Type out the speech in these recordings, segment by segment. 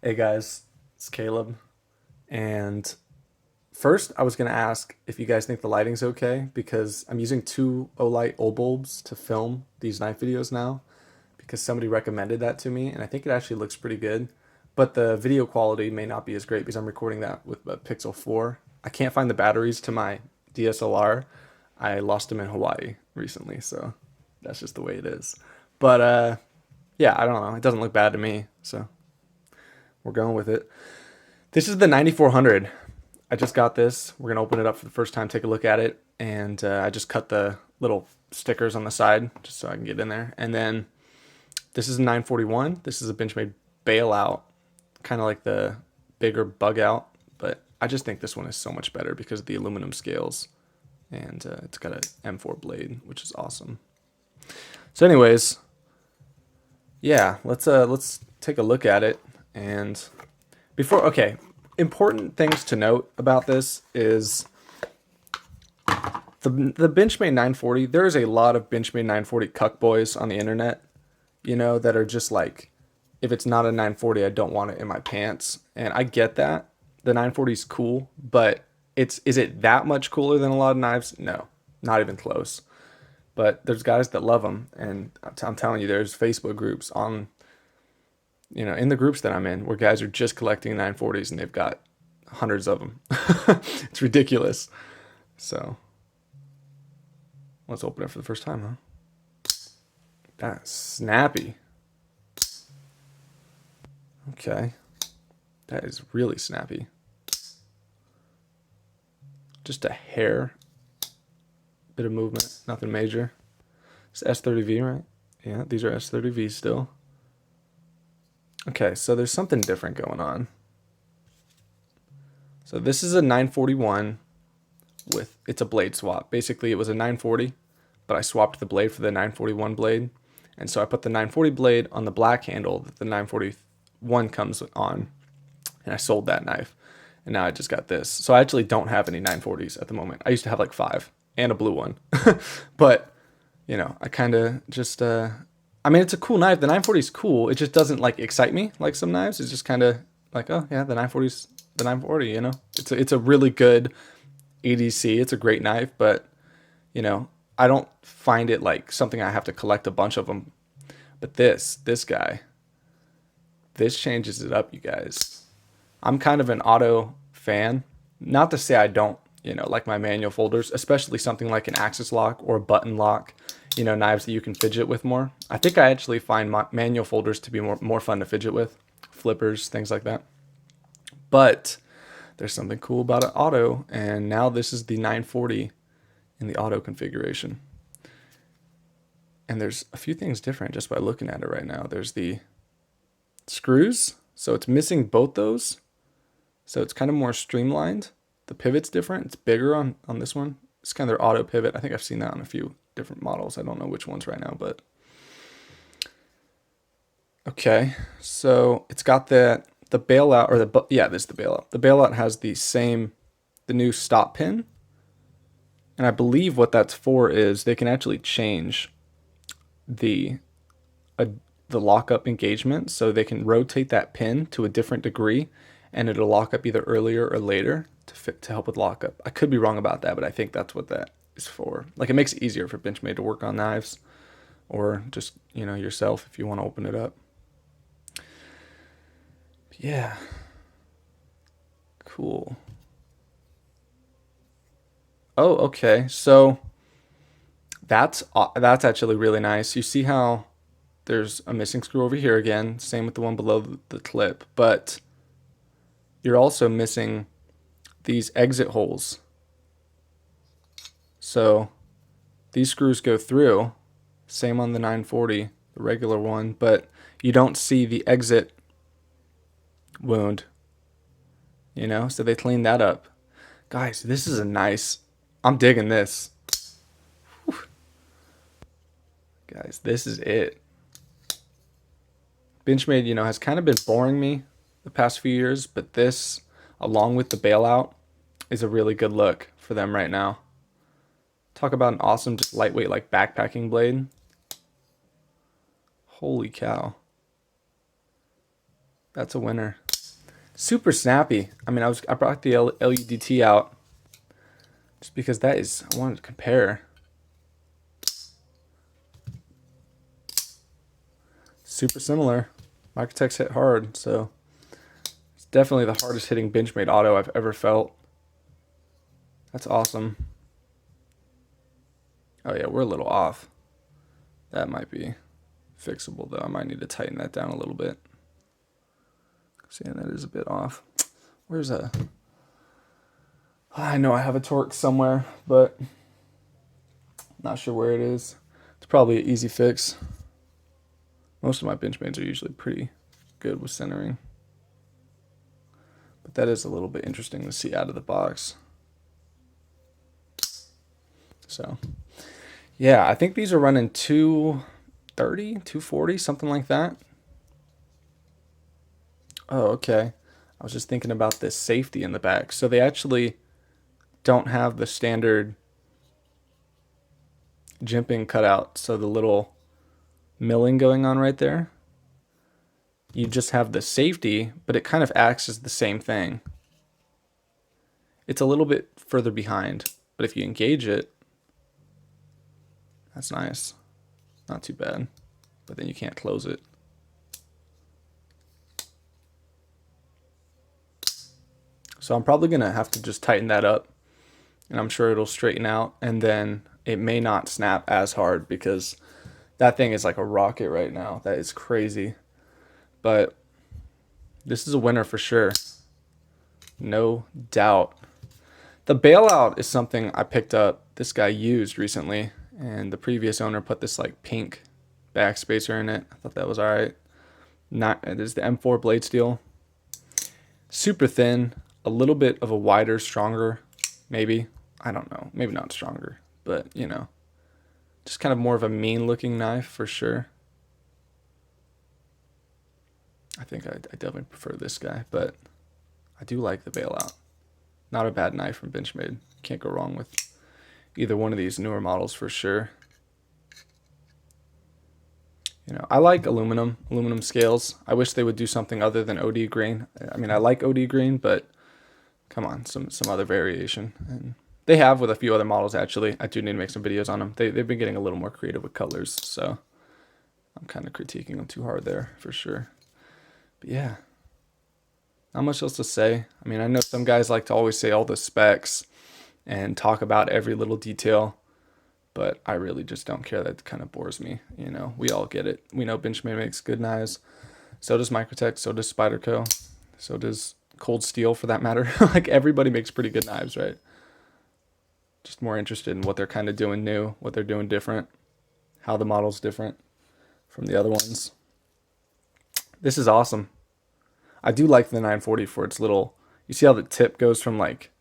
Hey guys, it's Caleb. And first, I was going to ask if you guys think the lighting's okay because I'm using two Olight bulbs to film these knife videos now because somebody recommended that to me and I think it actually looks pretty good. But the video quality may not be as great because I'm recording that with a Pixel 4. I can't find the batteries to my DSLR. I lost them in Hawaii recently, so that's just the way it is. But yeah, I don't know. It doesn't look bad to me, so we're going with it. This is the 9400. I just got this. We're going to open it up for the first time, take a look at it. And I just cut the little stickers on the side just so I can get in there. And then this is a 941. This is a Benchmade bailout, kind of like the bigger bug out. But I just think this one is so much better because of the aluminum scales. And it's got an M4 blade, which is awesome. So anyways, yeah, let's take a look at it. And okay, important things to note about this is the Benchmade 940. There's a lot of Benchmade 940 cuck boys on the internet, that are just like, if it's not a 940, I don't want it in my pants. And I get that. The 940 is cool, but is it that much cooler than a lot of knives? No, not even close. But there's guys that love them, and I'm telling you, there's Facebook groups on, in the groups that I'm in, where guys are just collecting 940s and they've got hundreds of them. It's ridiculous. So let's open it for the first time, huh? That's snappy. Okay. That is really snappy. Just a hair. Bit of movement, nothing major. It's S30V, right? Yeah, these are S30V still. Okay, so there's something different going on. So this is a 941 it's a blade swap. Basically, it was a 940, but I swapped the blade for the 941 blade. And so I put the 940 blade on the black handle that the 941 comes on, and I sold that knife. And now I just got this. So I actually don't have any 940s at the moment. I used to have like 5 and a blue one. But, I kind of just it's a cool knife. The 940 is cool. It just doesn't like excite me like some knives. It's just kind of like, oh yeah, the 940's the 940. It's a really good ADC. It's a great knife, but I don't find it like something I have to collect a bunch of them. But this guy, this changes it up, you guys. I'm kind of an auto fan. Not to say I don't, like my manual folders, especially something like an axis lock or a button lock. Knives that you can fidget with more. I think I actually find my manual folders to be more fun to fidget with. Flippers, things like that. But there's something cool about it auto, and now this is the 940 in the auto configuration. And there's a few things different just by looking at it right now. There's the screws, so it's missing both those. So it's kind of more streamlined. The pivot's different. It's bigger on this one. It's kind of their auto pivot. I think I've seen that on a few different models. I don't know which ones right now, but okay. So it's got the bailout, or this is the bailout. The bailout has the new stop pin, and I believe what that's for is they can actually change the lockup engagement, so they can rotate that pin to a different degree, and it'll lock up either earlier or later to help with lockup. I could be wrong about that, but I think that's what that is for. Like, it makes it easier for Benchmade to work on knives, or just yourself if you want to open it up. Yeah, cool. Oh, okay. So that's actually really nice. You see how there's a missing screw over here again, same with the one below the clip, but you're also missing these exit holes. So these screws go through, same on the 940, the regular one, but you don't see the exit wound, so they cleaned that up. Guys, this is I'm digging this. Whew. Guys, this is it. Benchmade, has kind of been boring me the past few years, but this, along with the bailout, is a really good look for them right now. Talk about an awesome, just lightweight, like backpacking blade. Holy cow. That's a winner. Super snappy. I mean, I brought the LUDT out just because I wanted to compare. Super similar. Microtech's hit hard, so it's definitely the hardest hitting Benchmade auto I've ever felt. That's awesome. Oh yeah, we're a little off. That might be fixable though. I might need to tighten that down a little bit. See, that is a bit off. Where's a... I know I have a torque somewhere, but not sure where it is. It's probably an easy fix. Most of my Benchmades are usually pretty good with centering. But that is a little bit interesting to see out of the box. So, yeah, I think these are running 230, 240, something like that. Oh, okay. I was just thinking about this safety in the back. So they actually don't have the standard jimping cutout. So the little milling going on right there. You just have the safety, but it kind of acts as the same thing. It's a little bit further behind, but if you engage it, that's nice. Not too bad, but then you can't close it. So I'm probably gonna have to just tighten that up, and I'm sure it'll straighten out, and then it may not snap as hard because that thing is like a rocket right now. That is crazy. But this is a winner for sure. No doubt. The bailout is something I picked up. This guy used recently, and the previous owner put this like pink backspacer in it. I thought that was all right. It is the M4 blade steel. Super thin, a little bit of a wider, stronger, maybe. I don't know. Maybe not stronger, but you know, just kind of more of a mean looking knife for sure. I think I definitely prefer this guy, but I do like the bailout. Not a bad knife from Benchmade. Can't go wrong with either one of these newer models for sure. You know, I like aluminum scales. I wish they would do something other than OD green. I mean, I like OD green, but come on, some other variation. And they have with a few other models, actually. I do need to make some videos on them. They've been getting a little more creative with colors, so I'm kind of critiquing them too hard there for sure. But yeah, not much else to say. I mean, I know some guys like to always say all the specs and talk about every little detail, but I really just don't care. That kind of bores me. You know, we all get it. We know Benchmade makes good knives. So does Microtech. So does Spyderco. So does Cold Steel, for that matter. Like, everybody makes pretty good knives, right? Just more interested in what they're kind of doing new, what they're doing different, how the model's different from the other ones. This is awesome. I do like the 940 for its little, you see how the tip goes from like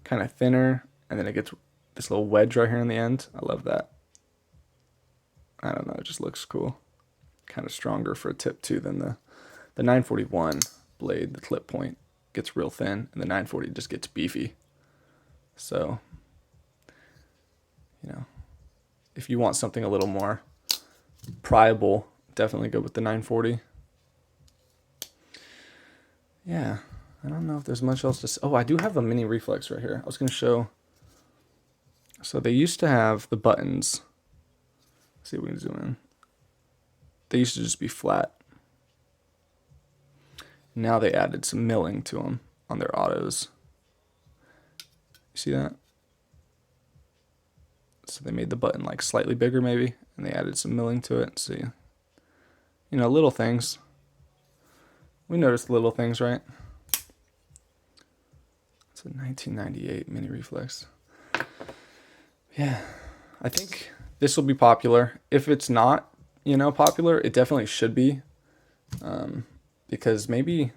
kind of thinner and then it gets this little wedge right here in the end. I love that. I don't know, it just looks cool. Kind of stronger for a tip too than the 941 blade. The clip point gets real thin and the 940 just gets beefy. So, you know, if you want something a little more priable, definitely go with the 940. Yeah, I don't know if there's much else to say. Oh, I do have a mini reflex right here. I was going to show. So they used to have the buttons. Let's see if we can zoom in. They used to just be flat. Now they added some milling to them on their autos. You see that? So they made the button like slightly bigger maybe, and they added some milling to it. So, you know, little things. We noticed little things, right? It's a 1998 mini reflex. Yeah, I think this will be popular. If it's not, you know, popular, it definitely should be. Because maybe,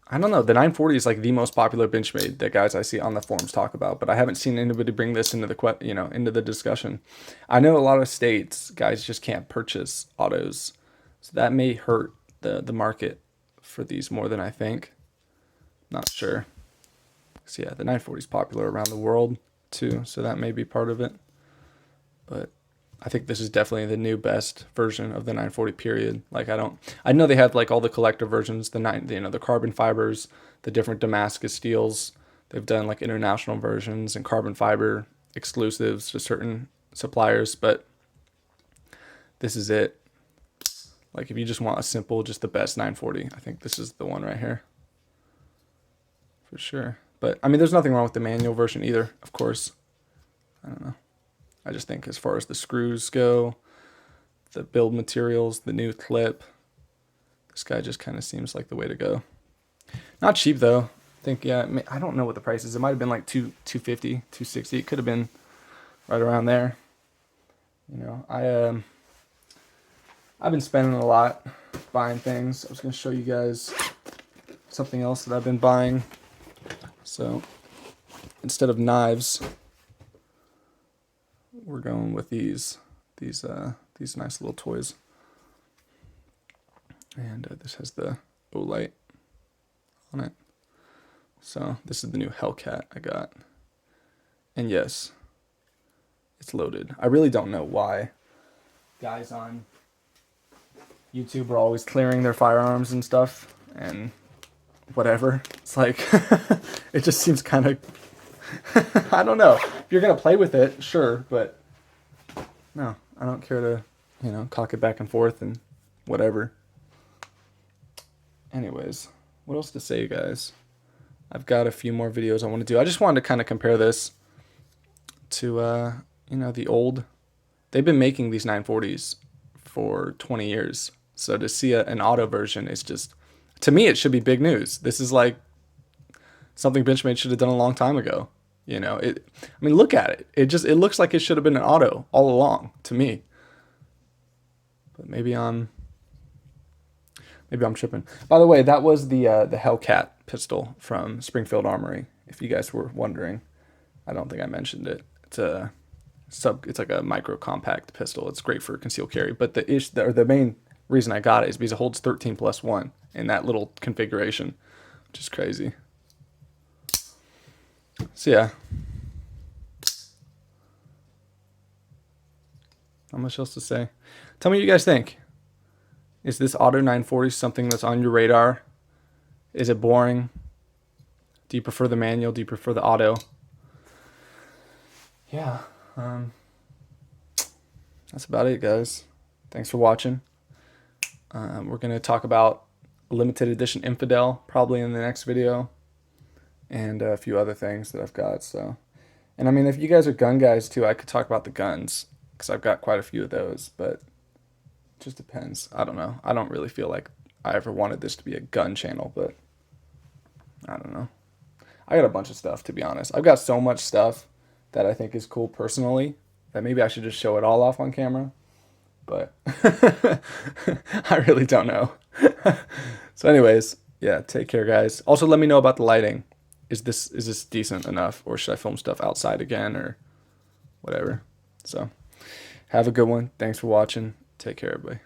I don't know, the 940 is like the most popular Benchmade that guys I see on the forums talk about, but I haven't seen anybody bring this into the into the discussion. I know a lot of states guys just can't purchase autos, so that may hurt the market for these more than I think. Not sure. So yeah, the 940 is popular around the world too, so that may be part of it. But I think this is definitely the new best version of the 940 period. Like I know they have like all the collector versions, the carbon fibers, the different Damascus steels. They've done like international versions and carbon fiber exclusives to certain suppliers, but this is it. Like if you just want a simple, just the best 940, I think this is the one right here. For sure. But I mean, there's nothing wrong with the manual version either, of course. I don't know. I just think as far as the screws go, the build materials, the new clip, this guy just kind of seems like the way to go. Not cheap though. I think, yeah, I don't know what the price is. It might have been like $250, $260. It could have been right around there. You know, I've been spending a lot buying things. I was going to show you guys something else that I've been buying. So instead of knives, we're going with these nice little toys. And this has the O-light on it. So this is the new Hellcat I got. And yes, it's loaded. I really don't know why guys on YouTube are always clearing their firearms and stuff and whatever. It's like, it just seems kind of, I don't know. If you're going to play with it, sure, but no, I don't care to, you know, cock it back and forth and whatever. Anyways, what else to say, guys? I've got a few more videos I want to do. I just wanted to kind of compare this to, you know, the old. They've been making these 940s for 20 years. So to see an auto version is just, to me, it should be big news. This is like something Benchmade should have done a long time ago. You know, I mean, look at it. It looks like it should have been an auto all along to me. But maybe I'm tripping. By the way, that was the Hellcat pistol from Springfield Armory. If you guys were wondering, I don't think I mentioned it. It's like a micro compact pistol. It's great for concealed carry. But the main reason I got it is because it holds 13+1 in that little configuration, which is crazy. So yeah, not much else to say. Tell me what you guys think. Is this Auto 940 something that's on your radar? Is it boring? Do you prefer the manual? Do you prefer the auto? Yeah, that's about it, guys. Thanks for watching. We're going to talk about limited edition Infidel probably in the next video, and a few other things that I've got. So, and I mean, if you guys are gun guys too, I could talk about the guns because I've got quite a few of those, but it just depends. I don't know. I don't really feel like I ever wanted this to be a gun channel, but I don't know. I got a bunch of stuff, to be honest. I've got so much stuff that I think is cool personally that maybe I should just show it all off on camera, but I really don't know. So anyways, yeah, take care, guys. Also, let me know about the lighting. Is this decent enough, or should I film stuff outside again or whatever? So have a good one. Thanks for watching. Take care, everybody.